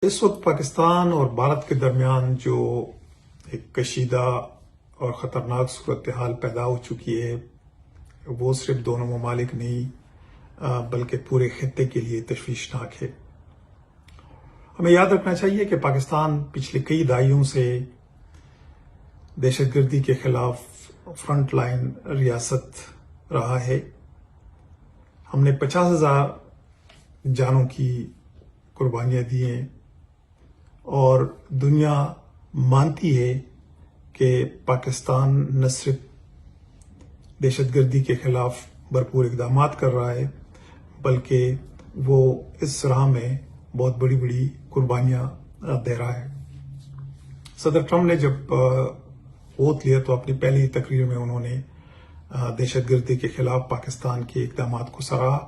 اس وقت پاکستان اور بھارت کے درمیان جو ایک کشیدہ اور خطرناک صورتحال پیدا ہو چکی ہے وہ صرف دونوں ممالک نہیں بلکہ پورے خطے کے لیے تشویشناک ہے۔ ہمیں یاد رکھنا چاہیے کہ پاکستان پچھلے کئی دہائیوں سے دہشت گردی کے خلاف فرنٹ لائن ریاست رہا ہے۔ ہم نے 50,000 جانوں کی قربانیاں دی ہیں اور دنیا مانتی ہے کہ پاکستان نہ صرف دہشت گردی کے خلاف بھرپور اقدامات کر رہا ہے بلکہ وہ اس راہ میں بہت بڑی بڑی قربانیاں دے رہا ہے۔ صدر ٹرمپ نے جب اوت لیا تو اپنی پہلی تقریر میں انہوں نے دہشت گردی کے خلاف پاکستان کے اقدامات کو سراہا،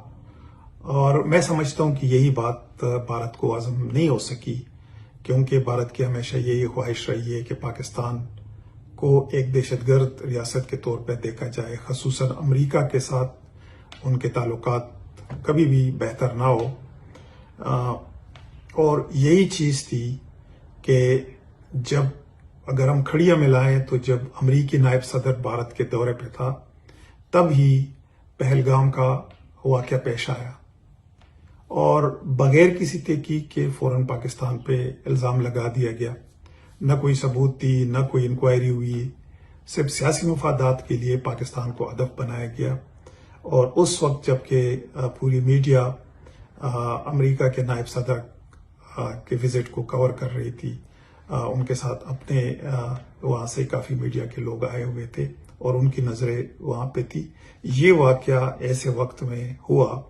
اور میں سمجھتا ہوں کہ یہی بات بھارت کو عزم نہیں ہو سکی، کیونکہ بھارت کی ہمیشہ یہی خواہش رہی ہے کہ پاکستان کو ایک دہشت گرد ریاست کے طور پہ دیکھا جائے، خصوصاً امریکہ کے ساتھ ان کے تعلقات کبھی بھی بہتر نہ ہو۔ اور یہی چیز تھی کہ جب اگر ہم کھڑیاں ملائیں تو جب امریکی نائب صدر بھارت کے دورے پہ تھا تب ہی پہلگام کا واقعہ پیش آیا، اور بغیر کسی تحقیق کے فوراً پاکستان پہ الزام لگا دیا گیا۔ نہ کوئی ثبوت تھی، نہ کوئی انکوائری ہوئی، صرف سیاسی مفادات کے لیے پاکستان کو ہدف بنایا گیا۔ اور اس وقت جبکہ پوری میڈیا امریکہ کے نائب صدر کے وزٹ کو کور کر رہی تھی، ان کے ساتھ اپنے وہاں سے کافی میڈیا کے لوگ آئے ہوئے تھے اور ان کی نظریں وہاں پہ تھی۔ یہ واقعہ ایسے وقت میں ہوا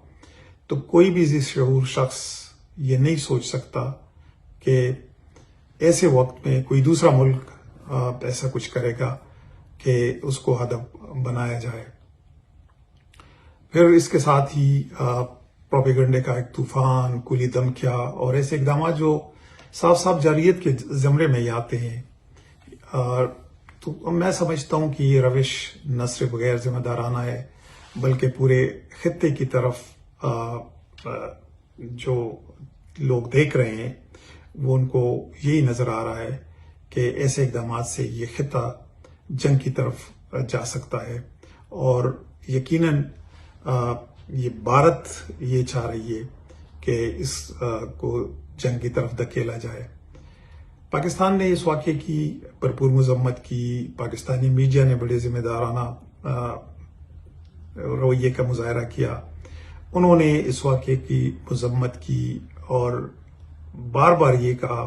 تو کوئی بھی ذی شعور شخص یہ نہیں سوچ سکتا کہ ایسے وقت میں کوئی دوسرا ملک ایسا کچھ کرے گا کہ اس کو ہدف بنایا جائے۔ پھر اس کے ساتھ ہی پروپیگنڈے کا ایک طوفان، کلی دھمکیاں اور ایسے اقدامات جو صاف صاف جارحیت کے زمرے میں ہی آتے ہیں۔ تو میں سمجھتا ہوں کہ یہ روش نہ صرف غیر ذمہ دارانہ ہے بلکہ پورے خطے کی طرف جو لوگ دیکھ رہے ہیں وہ ان کو یہی نظر آ رہا ہے کہ ایسے اقدامات سے یہ خطہ جنگ کی طرف جا سکتا ہے، اور یقیناً یہ بھارت یہ چاہ رہی ہے کہ اس کو جنگ کی طرف دھکیلا جائے۔ پاکستان نے اس واقعے کی بھرپور مذمت کی، پاکستانی میڈیا نے بڑے ذمہ دارانہ رویے کا مظاہرہ کیا، انہوں نے اس واقعے کی مذمت کی اور بار بار یہ کہا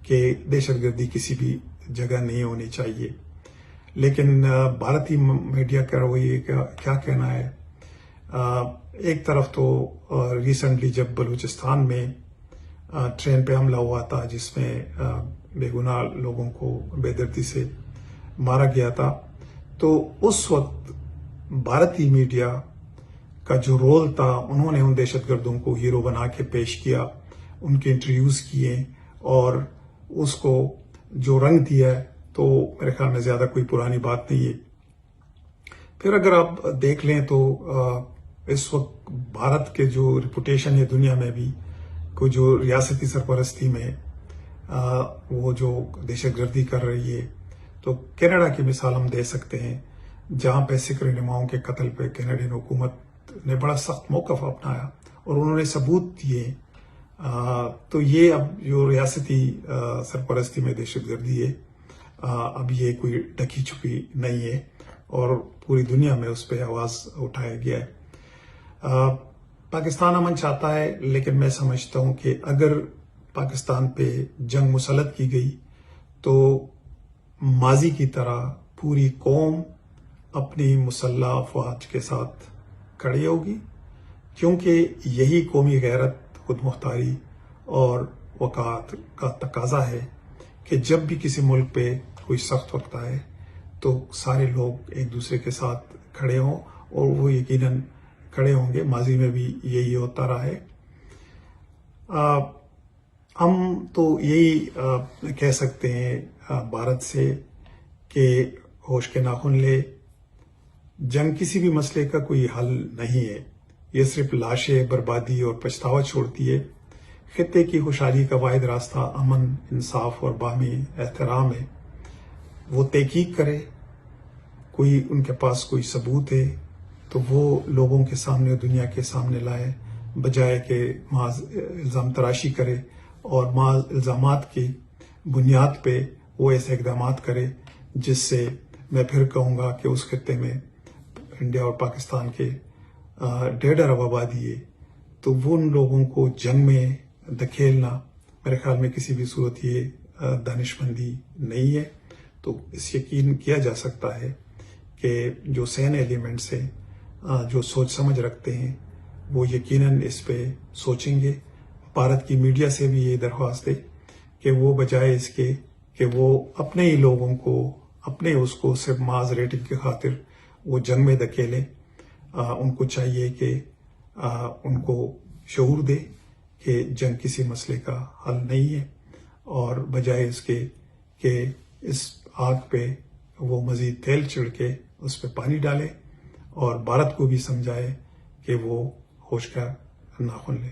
کہ دہشت گردی کسی بھی جگہ نہیں ہونی چاہیے۔ لیکن بھارتی میڈیا کا رویے کا کیا کہنا ہے؟ ایک طرف تو ریسنٹلی جب بلوچستان میں ٹرین پہ حملہ ہوا تھا جس میں بے گناہ لوگوں کو بے دردی سے مارا گیا تھا، تو اس وقت بھارتی میڈیا کا جو رول تھا، انہوں نے ان دہشت گردوں کو ہیرو بنا کے پیش کیا، ان کے انٹرویوز کیے اور اس کو جو رنگ دیا ہے، تو میرے خیال میں زیادہ کوئی پرانی بات نہیں ہے۔ پھر اگر آپ دیکھ لیں تو اس وقت بھارت کے جو ریپوٹیشن ہے دنیا میں بھی، کو جو ریاستی سرپرستی میں وہ جو دہشت گردی کر رہی ہے، تو کینیڈا کی مثال ہم دے سکتے ہیں، جہاں پہ سکھ رہنماؤں کے قتل پہ کینیڈین حکومت نے بڑا سخت موقف اپنایا اور انہوں نے ثبوت دیے۔ تو یہ اب جو ریاستی سرپرستی میں دہشت گردی ہے، اب یہ کوئی ڈھکی چھپی نہیں ہے اور پوری دنیا میں اس پہ آواز اٹھایا گیا ہے۔ پاکستان امن چاہتا ہے، لیکن میں سمجھتا ہوں کہ اگر پاکستان پہ جنگ مسلط کی گئی تو ماضی کی طرح پوری قوم اپنی مسلح افواج کے ساتھ کھڑی ہوگی، کیونکہ یہی قومی غیرت، خود مختاری اور وقار کا تقاضا ہے کہ جب بھی کسی ملک پہ کوئی سخت وقت آئے تو سارے لوگ ایک دوسرے کے ساتھ کھڑے ہوں، اور وہ یقیناً کھڑے ہوں گے۔ ماضی میں بھی یہی ہوتا رہا ہے۔ ہم تو یہی کہہ سکتے ہیں بھارت سے کہ ہوش کے ناخن لے، جنگ کسی بھی مسئلے کا کوئی حل نہیں ہے، یہ صرف لاشیں، بربادی اور پچھتاوا چھوڑتی ہے۔ خطے کی خوشحالی کا واحد راستہ امن، انصاف اور باہمی احترام ہے، وہ تحقیق کرے. کوئی ان کے پاس کوئی ثبوت ہے تو وہ لوگوں کے سامنے، دنیا کے سامنے لائے، بجائے کہ محض الزام تراشی کرے اور محض الزامات کی بنیاد پہ وہ ایسے اقدامات کرے جس سے میں پھر کہوں گا کہ اس خطے میں انڈیا اور پاکستان کے 1.5 ارب آبادی ہے، تو وہ ان لوگوں کو جنگ میں دھکیلنا میرے خیال میں کسی بھی صورت یہ دانشمندی نہیں ہے. تو اس یقین کیا جا سکتا ہے کہ جو سین ایلیمنٹس ہیں، جو سوچ سمجھ رکھتے ہیں، وہ یقیناً اس پہ سوچیں گے. بھارت کی میڈیا سے بھی یہ درخواست ہے کہ وہ بجائے اس کے کہ وہ اپنے ہی لوگوں کو، اپنے اس کو صرف محض ریٹنگ کی خاطر وہ جنگ میں دھکیلیں، ان کو چاہیے کہ ان کو شعور دے کہ جنگ کسی مسئلے کا حل نہیں ہے، اور بجائے اس کے کہ اس آگ پہ وہ مزید تیل چھڑ کے اس پہ پانی ڈالے، اور بھارت کو بھی سمجھائے کہ وہ ہوش کا ناخن لے.